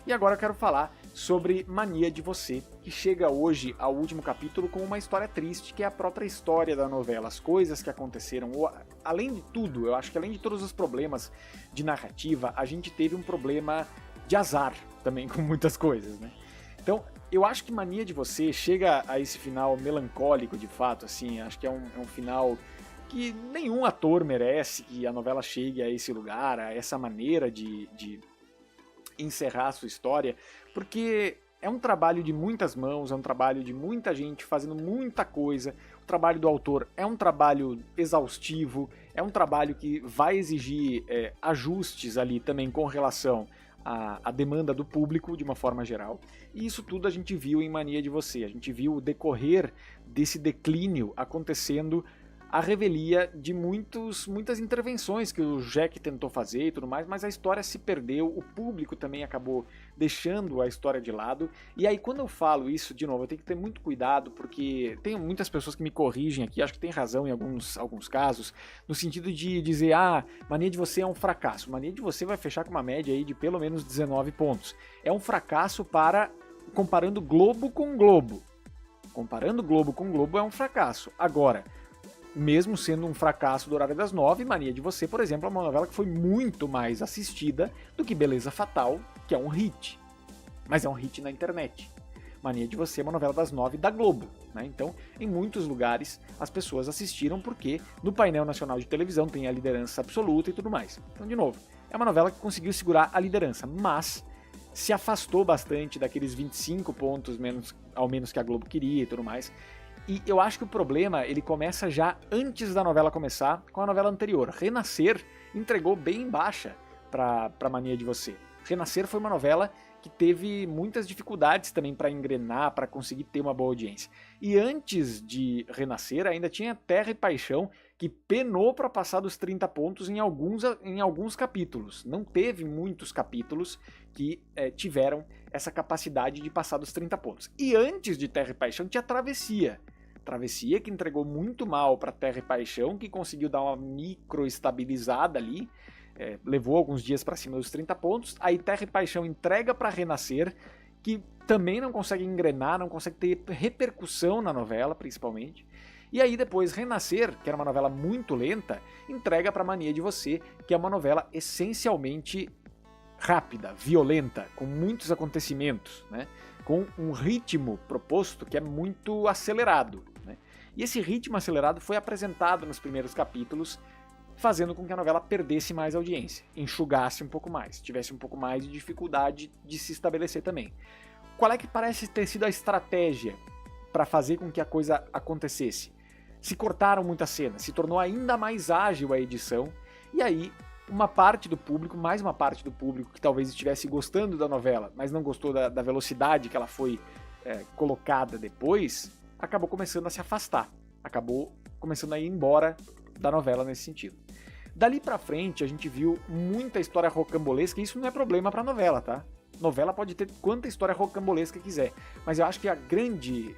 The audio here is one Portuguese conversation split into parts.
E agora eu quero falar sobre Mania de Você, que chega hoje ao último capítulo com uma história triste, que é a própria história da novela, as coisas que aconteceram. Além de tudo, eu acho que além de todos os problemas de narrativa, a gente teve um problema de azar também com muitas coisas, né? Então, eu acho que Mania de Você chega a esse final melancólico, de fato, assim, acho que é um final que nenhum ator merece que a novela chegue a esse lugar, a essa maneira de encerrar a sua história, porque é um trabalho de muitas mãos, é um trabalho de muita gente fazendo muita coisa. O trabalho do autor é um trabalho exaustivo, é um trabalho que vai exigir ajustes ali também com relação à demanda do público de uma forma geral. E isso tudo a gente viu em Mania de Você. A gente viu o decorrer desse declínio acontecendo à revelia de muitas intervenções que o Jack tentou fazer e tudo mais, mas a história se perdeu, o público também acabou deixando a história de lado. E aí quando eu falo isso, de novo, eu tenho que ter muito cuidado, porque tem muitas pessoas que me corrigem aqui, acho que tem razão em alguns casos, no sentido de dizer, Mania de Você é um fracasso. Mania de Você vai fechar com uma média aí de pelo menos 19 pontos. É um fracasso comparando Globo com Globo. Comparando Globo com Globo é um fracasso. Agora, mesmo sendo um fracasso do horário das 9, Mania de Você, por exemplo, é uma novela que foi muito mais assistida do que Beleza Fatal, que é um hit. Mas é um hit na internet. Mania de Você é uma novela das 9 da Globo, né? Então, em muitos lugares, as pessoas assistiram porque no painel nacional de televisão tem a liderança absoluta e tudo mais. Então, de novo, é uma novela que conseguiu segurar a liderança, mas se afastou bastante daqueles 25 pontos ao menos que a Globo queria e tudo mais. E eu acho que o problema, ele começa já antes da novela começar, com a novela anterior. Renascer entregou bem baixa pra Mania de Você. Renascer foi uma novela que teve muitas dificuldades também para engrenar, para conseguir ter uma boa audiência. E antes de Renascer, ainda tinha Terra e Paixão, que penou para passar dos 30 pontos em alguns capítulos. Não teve muitos capítulos que tiveram essa capacidade de passar dos 30 pontos. E antes de Terra e Paixão tinha Travessia. Travessia, que entregou muito mal para Terra e Paixão, que conseguiu dar uma microestabilizada ali, levou alguns dias para cima dos 30 pontos. Aí Terra e Paixão entrega para Renascer, que também não consegue engrenar, não consegue ter repercussão na novela, principalmente. E aí depois Renascer, que era uma novela muito lenta, entrega para Mania de Você, que é uma novela essencialmente rápida, violenta, com muitos acontecimentos, né? Com um ritmo proposto que é muito acelerado, né? E esse ritmo acelerado foi apresentado nos primeiros capítulos, fazendo com que a novela perdesse mais audiência, enxugasse um pouco mais, tivesse um pouco mais de dificuldade de se estabelecer também. Qual é que parece ter sido a estratégia para fazer com que a coisa acontecesse? Se cortaram muitas cenas, se tornou ainda mais ágil a edição, e aí uma parte do público, mais uma parte do público que talvez estivesse gostando da novela, mas não gostou da velocidade que ela foi colocada depois, acabou começando a se afastar, acabou começando a ir embora da novela nesse sentido. Dali pra frente a gente viu muita história rocambolesca, e isso não é problema pra novela, tá? Novela pode ter quanta história rocambolesca quiser, mas eu acho que a grande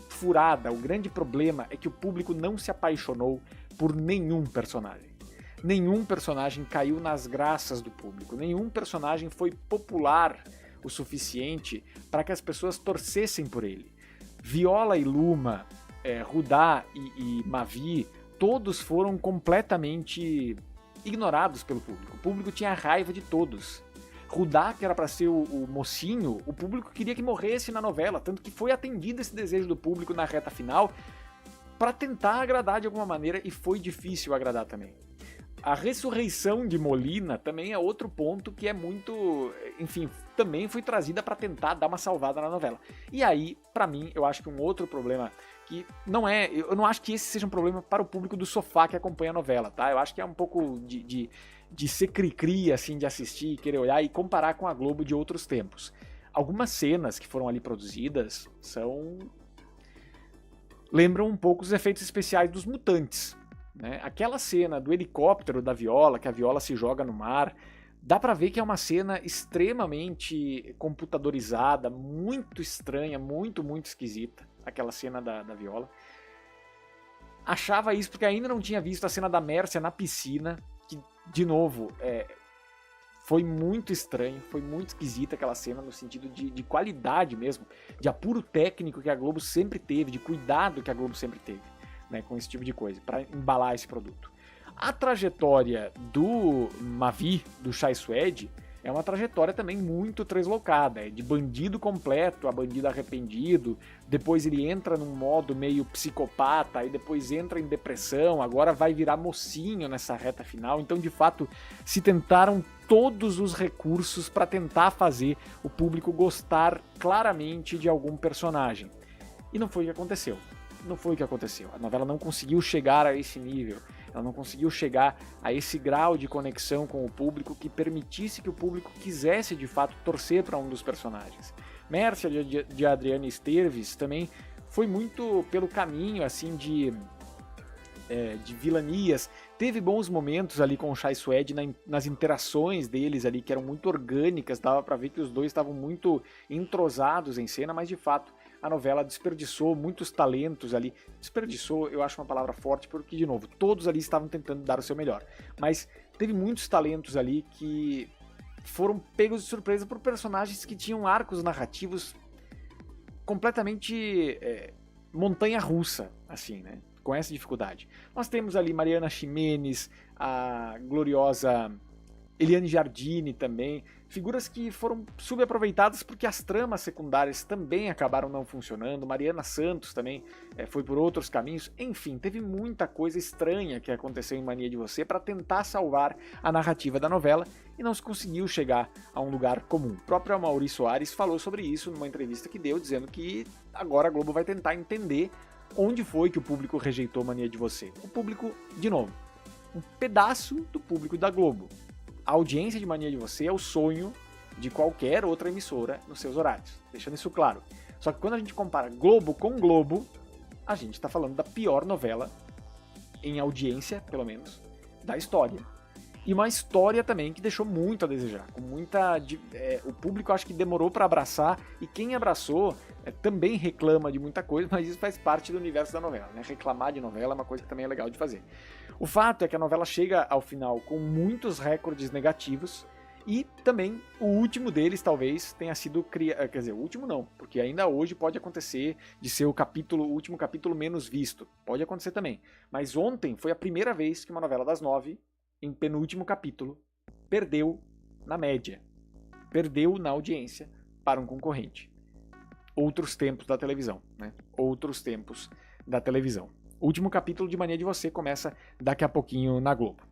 furada, o grande problema é que o público não se apaixonou por nenhum personagem. Nenhum personagem caiu nas graças do público, nenhum personagem foi popular o suficiente para que as pessoas torcessem por ele. Viola e Luma, Rudá e Mavi, todos foram completamente ignorados pelo público. O público tinha raiva de todos. Rudá, que era para ser o mocinho, o público queria que morresse na novela, tanto que foi atendido esse desejo do público na reta final para tentar agradar de alguma maneira, e foi difícil agradar também. A ressurreição de Molina também é outro ponto que é muito, enfim, também foi trazida para tentar dar uma salvada na novela. E aí, para mim, eu acho que um outro problema que eu não acho que esse seja um problema para o público do sofá que acompanha a novela, tá? Eu acho que é um pouco de ser cri-cri, assim, de assistir, querer olhar e comparar com a Globo de outros tempos. Algumas cenas que foram ali produzidas lembram um pouco os efeitos especiais dos Mutantes, né? Aquela cena do helicóptero da Viola, que a Viola se joga no mar, dá pra ver que é uma cena extremamente computadorizada, muito estranha, muito esquisita, aquela cena da Viola. Achava isso porque ainda não tinha visto a cena da Mércia na piscina, que, de novo, Foi muito estranho, foi muito esquisita aquela cena no sentido de qualidade mesmo, de apuro técnico que a Globo sempre teve, de cuidado que a Globo sempre teve, né, com esse tipo de coisa, para embalar esse produto. A trajetória do Mavi, do Chai Suede, é uma trajetória também muito translocada, é de bandido completo a bandido arrependido, depois ele entra num modo meio psicopata, e depois entra em depressão, agora vai virar mocinho nessa reta final, então de fato se tentaram todos os recursos para tentar fazer o público gostar claramente de algum personagem. E não foi o que aconteceu. Não foi o que aconteceu. A novela não conseguiu chegar a esse nível. Ela não conseguiu chegar a esse grau de conexão com o público que permitisse que o público quisesse de fato torcer para um dos personagens. Mércia de Adriana Esteves também foi muito pelo caminho assim de vilanias. Teve bons momentos ali com o Chai Suede nas interações deles ali, que eram muito orgânicas, dava pra ver que os dois estavam muito entrosados em cena, mas de fato a novela desperdiçou muitos talentos ali. Desperdiçou, eu acho uma palavra forte, porque, de novo, todos ali estavam tentando dar o seu melhor. Mas teve muitos talentos ali que foram pegos de surpresa por personagens que tinham arcos narrativos completamente montanha-russa, assim, né? Com essa dificuldade. Nós temos ali Mariana Ximenes, a gloriosa Eliane Giardini também, figuras que foram subaproveitadas porque as tramas secundárias também acabaram não funcionando. Mariana Santos também foi por outros caminhos. Enfim, teve muita coisa estranha que aconteceu em Mania de Você para tentar salvar a narrativa da novela e não se conseguiu chegar a um lugar comum. O próprio Amaury Soares falou sobre isso numa entrevista que deu, dizendo que agora a Globo vai tentar entender onde foi que o público rejeitou Mania de Você. O público, de novo, um pedaço do público da Globo. A audiência de Mania de Você é o sonho de qualquer outra emissora nos seus horários, deixando isso claro. Só que quando a gente compara Globo com Globo, a gente está falando da pior novela, em audiência, pelo menos, da história. E uma história também que deixou muito a desejar. Com o público acho que demorou para abraçar, e quem abraçou também reclama de muita coisa, mas isso faz parte do universo da novela, né? Reclamar de novela é uma coisa que também é legal de fazer. O fato é que a novela chega ao final com muitos recordes negativos, e também o último deles talvez tenha sido criado, quer dizer, o último não, porque ainda hoje pode acontecer de ser o último capítulo menos visto, pode acontecer também. Mas ontem foi a primeira vez que uma novela das 9, em penúltimo capítulo, perdeu na média, perdeu na audiência para um concorrente. Outros tempos da televisão, né? Outros tempos da televisão. O último capítulo de Mania de Você começa daqui a pouquinho na Globo.